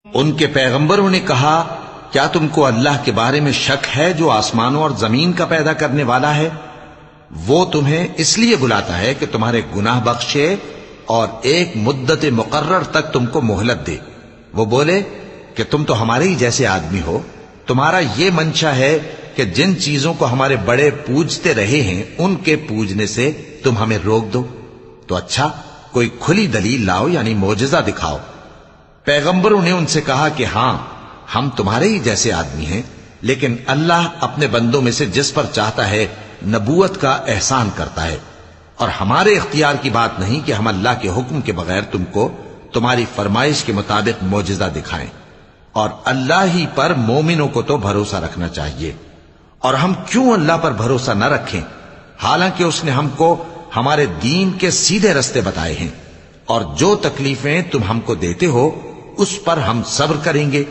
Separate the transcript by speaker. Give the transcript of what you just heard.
Speaker 1: ان کے پیغمبروں نے کہا کیا تم کو اللہ کے بارے میں شک ہے جو آسمانوں اور زمین کا پیدا کرنے والا ہے؟ وہ تمہیں اس لیے بلاتا ہے کہ تمہارے گناہ بخشے اور ایک مدت مقرر تک تم کو مہلت دے۔ وہ بولے کہ تم تو ہمارے ہی جیسے آدمی ہو، تمہارا یہ منشا ہے کہ جن چیزوں کو ہمارے بڑے پوجتے رہے ہیں ان کے پوجنے سے تم ہمیں روک دو، تو اچھا کوئی کھلی دلیل لاؤ، یعنی معجزہ دکھاؤ۔ پیغمبروں نے ان سے کہا کہ ہاں ہم تمہارے ہی جیسے آدمی ہیں، لیکن اللہ اپنے بندوں میں سے جس پر چاہتا ہے نبوت کا احسان کرتا ہے، اور ہمارے اختیار کی بات نہیں کہ ہم اللہ کے حکم کے بغیر تم کو تمہاری فرمائش کے مطابق معجزہ دکھائیں، اور اللہ ہی پر مومنوں کو تو بھروسہ رکھنا چاہیے۔ اور ہم کیوں اللہ پر بھروسہ نہ رکھیں حالانکہ اس نے ہم کو ہمارے دین کے سیدھے رستے بتائے ہیں، اور جو تکلیفیں تم ہم کو دیتے ہو اس پر ہم صبر کریں گے